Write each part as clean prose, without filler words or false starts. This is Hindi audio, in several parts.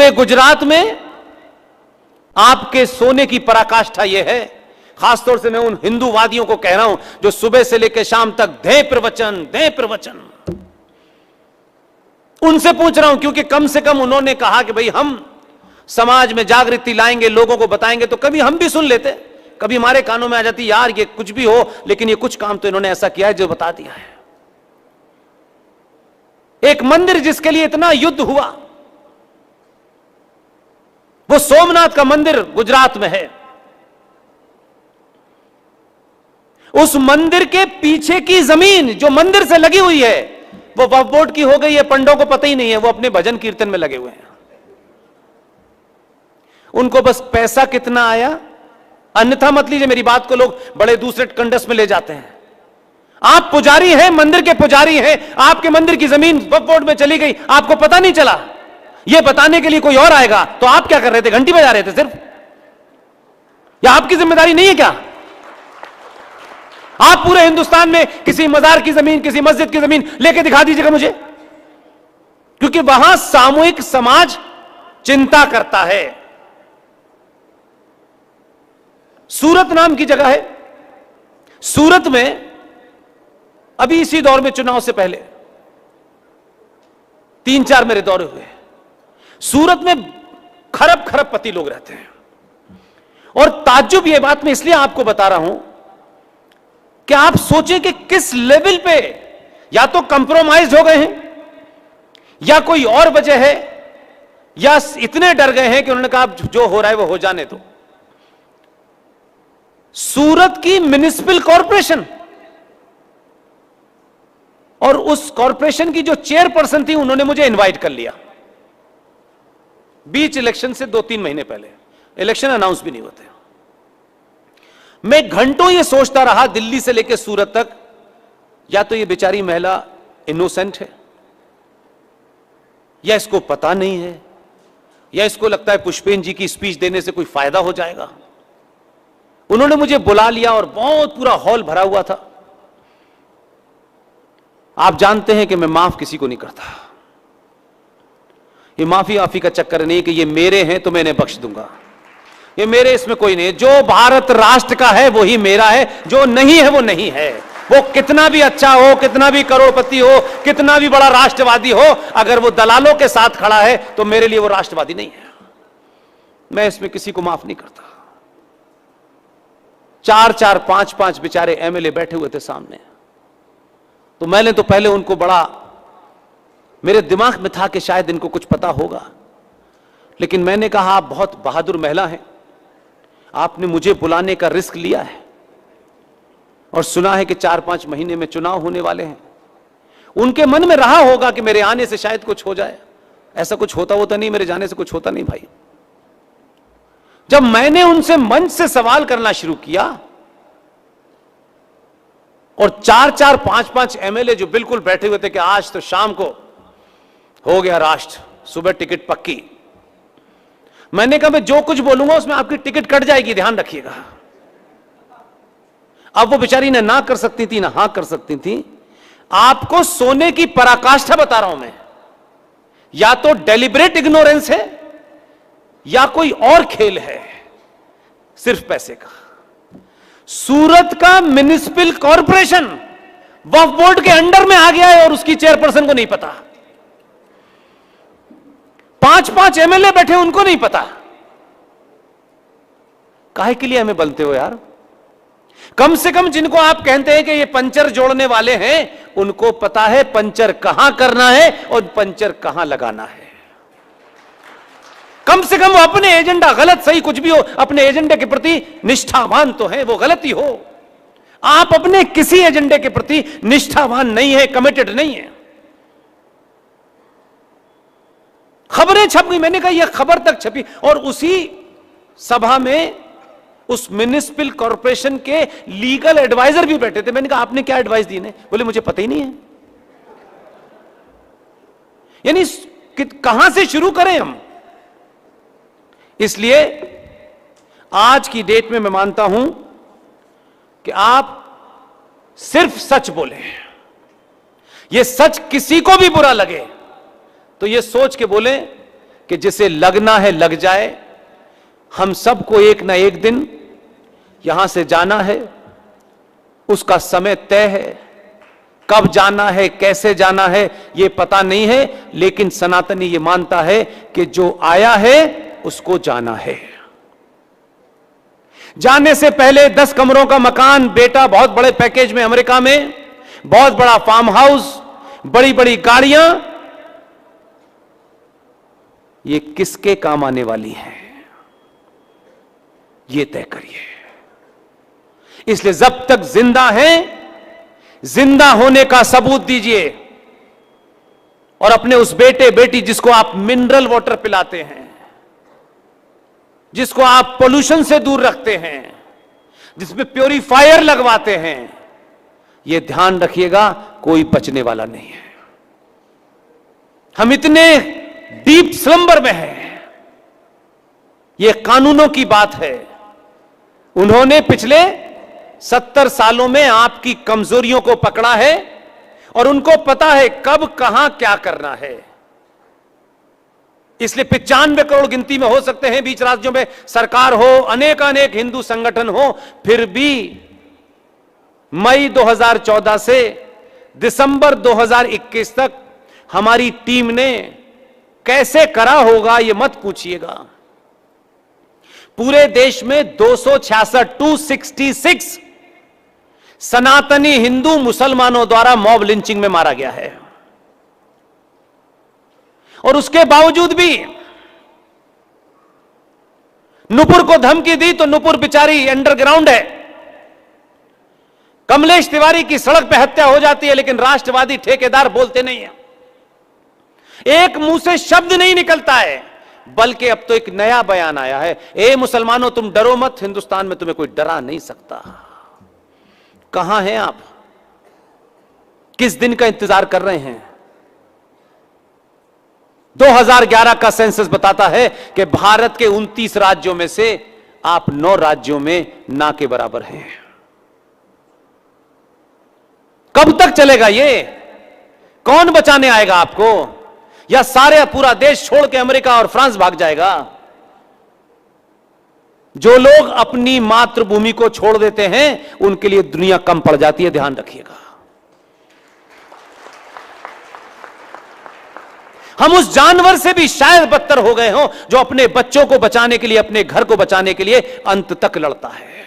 पूरे गुजरात में आपके सोने की पराकाष्ठा यह है, खासतौर से मैं उन हिंदूवादियों को कह रहा हूं जो सुबह से लेकर शाम तक दे प्रवचन, उनसे पूछ रहा हूं, क्योंकि कम से कम उन्होंने कहा कि भाई हम समाज में जागृति लाएंगे, लोगों को बताएंगे, तो कभी हम भी सुन लेते, कभी हमारे कानों में आ जाती यार ये कुछ भी हो लेकिन ये कुछ काम तो इन्होंने ऐसा किया है जो बता दिया है। एक मंदिर जिसके लिए इतना युद्ध हुआ, वो सोमनाथ का मंदिर गुजरात में है। उस मंदिर के पीछे की जमीन जो मंदिर से लगी हुई है वो वक्फ बोर्ड की हो गई है, पंडों को पता ही नहीं है, वो अपने भजन कीर्तन में लगे हुए हैं। उनको बस पैसा कितना आया, अन्यथा मत लीजिए मेरी बात को, लोग बड़े दूसरे कंडस में ले जाते हैं। आप पुजारी हैं, मंदिर के पुजारी हैं, आपके मंदिर की जमीन वक्फ बोर्ड में चली गई, आपको पता नहीं चला। यह बताने के लिए कोई और आएगा तो आप क्या कर रहे थे, घंटी बजा रहे थे सिर्फ? या आपकी जिम्मेदारी नहीं है क्या? आप पूरे हिंदुस्तान में किसी मजार की जमीन, किसी मस्जिद की जमीन लेके दिखा दीजिएगा मुझे, क्योंकि वहां सामूहिक समाज चिंता करता है। सूरत नाम की जगह है, सूरत में अभी इसी दौर में, चुनाव से पहले 3-4 मेरे दौरे हुए। सूरत में खरब खरबपति लोग रहते हैं, और ताज्जुब यह बात मैं इसलिए आपको बता रहा हूं कि आप सोचें कि किस लेवल पे या तो कंप्रोमाइज हो गए हैं, या कोई और वजह है, या इतने डर गए हैं कि उन्होंने कहा जो हो रहा है वो हो जाने दो। सूरत की म्युनिसिपल कॉरपोरेशन और उस कॉरपोरेशन की जो चेयरपर्सन थी, उन्होंने मुझे इनवाइट कर लिया बीच इलेक्शन से 2-3 महीने पहले। इलेक्शन अनाउंस भी नहीं होते। मैं घंटों ये सोचता रहा, दिल्ली से लेकर सूरत तक, या तो ये बेचारी महिला इनोसेंट है, या इसको पता नहीं है, या इसको लगता है पुष्पेन जी की स्पीच देने से कोई फायदा हो जाएगा। उन्होंने मुझे बुला लिया और बहुत पूरा हॉल भरा हुआ था। आप जानते हैं कि मैं माफ किसी को नहीं करता। ये माफी का चक्कर नहीं कि ये मेरे हैं तो मैं इन्हें बख्श दूंगा, ये मेरे, इसमें कोई नहीं है। जो भारत राष्ट्र का है वही मेरा है, जो नहीं है वो नहीं है। वो कितना भी अच्छा हो, कितना भी करोड़पति हो, कितना भी बड़ा राष्ट्रवादी हो, अगर वो दलालों के साथ खड़ा है तो मेरे लिए वो राष्ट्रवादी नहीं है। मैं इसमें किसी को माफ नहीं करता। 4-4, 5-5 बेचारे एमएलए बैठे हुए थे सामने, तो मैंने तो पहले उनको बड़ा, मेरे दिमाग में था कि शायद इनको कुछ पता होगा, लेकिन मैंने कहा आप बहुत बहादुर महिला हैं, आपने मुझे बुलाने का रिस्क लिया है, और सुना है कि 4-5 महीने में चुनाव होने वाले हैं। उनके मन में रहा होगा कि मेरे आने से शायद कुछ हो जाए। ऐसा कुछ होता नहीं, मेरे जाने से कुछ होता नहीं भाई। जब मैंने उनसे मंच से सवाल करना शुरू किया, और 4-4, 5-5 एमएलए जो बिल्कुल बैठे हुए थे कि आज तो शाम को हो गया राष्ट्र, सुबह टिकट पक्की। मैंने कहा मैं जो कुछ बोलूंगा उसमें आपकी टिकट कट जाएगी, ध्यान रखिएगा। अब वो बेचारी ने ना कर सकती थी ना हां कर सकती थी। आपको सोने की पराकाष्ठा बता रहा हूं मैं, या तो डेलिब्रेट इग्नोरेंस है या कोई और खेल है, सिर्फ पैसे का। सूरत का म्युनिसिपल कॉरपोरेशन वक्फ बोर्ड के अंडर में आ गया है और उसकी चेयरपर्सन को नहीं पता। 5-5 एमएलए बैठे, उनको नहीं पता। काहे के लिए हमें बोलते हो यार? कम से कम जिनको आप कहते हैं कि ये पंचर जोड़ने वाले हैं, उनको पता है पंचर कहां करना है और पंचर कहां लगाना है। कम से कम वो अपने एजेंडा, गलत सही कुछ भी हो, अपने एजेंडे के प्रति निष्ठावान तो है, वो गलती हो। आप अपने किसी एजेंडे के प्रति निष्ठावान नहीं है, कमिटेड नहीं है। खबरें छप गई, मैंने कहा यह खबर तक छपी, और उसी सभा में उस म्युनिसिपल कॉरपोरेशन के लीगल एडवाइजर भी बैठे थे। मैंने कहा आपने क्या एडवाइस दी? बोले मुझे पता ही नहीं है। यानी कहां से शुरू करें हम? इसलिए आज की डेट में मैं मानता हूं कि आप सिर्फ सच बोलें। यह सच किसी को भी बुरा लगे तो यह सोच के बोलें कि जिसे लगना है लग जाए। हम सबको एक ना एक दिन यहां से जाना है, उसका समय तय है। कब जाना है, कैसे जाना है, यह पता नहीं है, लेकिन सनातनी यह मानता है कि जो आया है उसको जाना है। जाने से पहले 10 कमरों का मकान, बेटा, बहुत बड़े पैकेज में अमेरिका में, बहुत बड़ा फार्म हाउस, बड़ी बड़ी गाड़ियां, ये किसके काम आने वाली हैं, ये तय करिए। इसलिए जब तक जिंदा हैं, जिंदा होने का सबूत दीजिए। और अपने उस बेटे बेटी जिसको आप मिनरल वाटर पिलाते हैं, जिसको आप पोल्यूशन से दूर रखते हैं, जिसमें प्योरीफायर लगवाते हैं, यह ध्यान रखिएगा, कोई बचने वाला नहीं है। हम इतने डीप स्लंबर में हैं। यह कानूनों की बात है। उन्होंने पिछले 70 सालों में आपकी कमजोरियों को पकड़ा है और उनको पता है कब कहां क्या करना है। इसलिए 95 करोड़ गिनती में हो सकते हैं, बीच राज्यों में सरकार हो, अनेक अनेक हिंदू संगठन हो, फिर भी मई 2014 से दिसंबर 2021 तक हमारी टीम ने कैसे करा होगा यह मत पूछिएगा। पूरे देश में 266 सनातनी हिंदू मुसलमानों द्वारा मॉब लिंचिंग में मारा गया है। और उसके बावजूद भी नुपुर को धमकी दी तो नुपुर बेचारी अंडरग्राउंड है। कमलेश तिवारी की सड़क पे हत्या हो जाती है, लेकिन राष्ट्रवादी ठेकेदार बोलते नहीं है। एक मुंह से शब्द नहीं निकलता है, बल्कि अब तो एक नया बयान आया है, ए मुसलमानों तुम डरो मत, हिंदुस्तान में तुम्हें कोई डरा नहीं सकता। कहां हैं आप? किस दिन का इंतजार कर रहे हैं? 2011 का सेंसस बताता है कि भारत के 29 राज्यों में से आप 9 राज्यों में ना के बराबर हैं। कब तक चलेगा ये? कौन बचाने आएगा आपको? या सारे पूरा देश छोड़ के अमेरिका और फ्रांस भाग जाएगा? जो लोग अपनी मातृभूमि को छोड़ देते हैं उनके लिए दुनिया कम पड़ जाती है, ध्यान रखिएगा। हम उस जानवर से भी शायद बदतर हो गए हों जो अपने बच्चों को बचाने के लिए, अपने घर को बचाने के लिए अंत तक लड़ता है।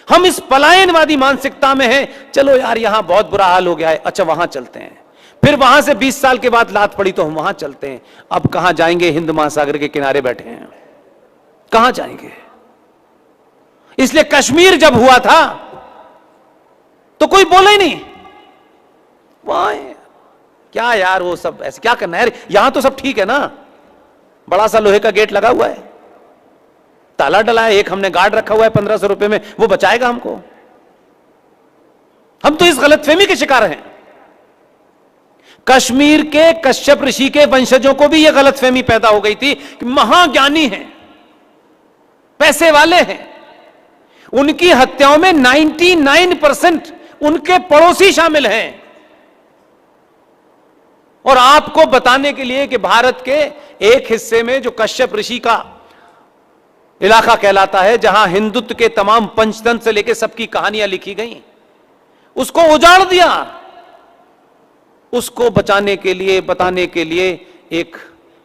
हम इस पलायनवादी मानसिकता में हैं, चलो यार यहां बहुत बुरा हाल हो गया है, अच्छा वहां चलते हैं। फिर वहां से 20 साल के बाद लात पड़ी तो हम वहां चलते हैं। अब कहां जाएंगे? हिंद महासागर के किनारे बैठे हैं, कहां जाएंगे? इसलिए कश्मीर जब हुआ था तो कोई बोला ही नहीं, वहां क्या यार वो सब ऐसे क्या करना है, यहां तो सब ठीक है ना, बड़ा सा लोहे का गेट लगा हुआ है, ताला डला है, एक हमने गार्ड रखा हुआ है 1500 रुपए में, वो बचाएगा हमको। हम तो इस गलतफहमी के शिकार हैं। कश्मीर के कश्यप ऋषि के वंशजों को भी यह गलतफहमी पैदा हो गई थी कि महाज्ञानी हैं, पैसे वाले हैं। उनकी हत्याओं में 99% उनके पड़ोसी शामिल हैं। और आपको बताने के लिए कि भारत के एक हिस्से में जो कश्यप ऋषि का इलाका कहलाता है, जहां हिंदुत्व के तमाम पंचतंत्र से लेकर सबकी कहानियां लिखी गई, उसको उजाड़ दिया। उसको बचाने के लिए, बताने के लिए एक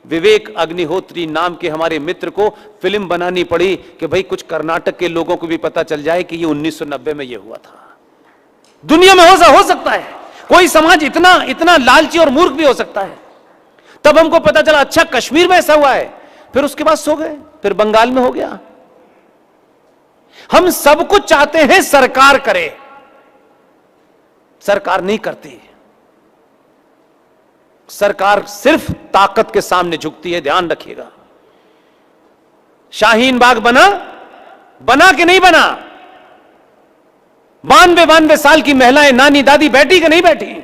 विवेक अग्निहोत्री नाम के हमारे मित्र को फिल्म बनानी पड़ी कि भाई कुछ कर्नाटक के लोगों को भी पता चल जाए कि ये 1990 में ये हुआ था। दुनिया में हो सकता है, कोई समाज इतना लालची और मूर्ख भी हो सकता है। तब हमको पता चला अच्छा कश्मीर में ऐसा हुआ है, फिर उसके बाद सो गए, फिर बंगाल में हो गया। हम सब कुछ चाहते हैं सरकार करे, सरकार नहीं करती। सरकार सिर्फ ताकत के सामने झुकती है, ध्यान रखिएगा। शाहीन बाग बना कि नहीं बना? 92 साल की महिलाएं, नानी दादी बैठी कि नहीं बैठी?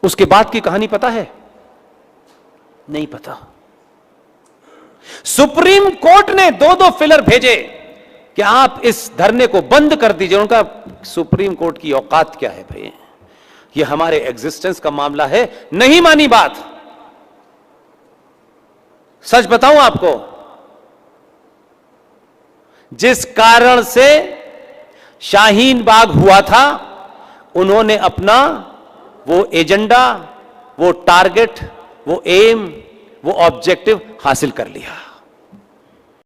उसके बाद की कहानी पता है? नहीं पता। सुप्रीम कोर्ट ने 2 फिलर भेजे कि आप इस धरने को बंद कर दीजिए। उनका सुप्रीम कोर्ट की औकात क्या है भाई? ये हमारे एग्जिस्टेंस का मामला है। नहीं मानी बात, सच बताऊं आपको, जिस कारण से शाहीन बाग हुआ था, उन्होंने अपना वो एजेंडा, वो टारगेट, वो एम, वो ऑब्जेक्टिव हासिल कर लिया।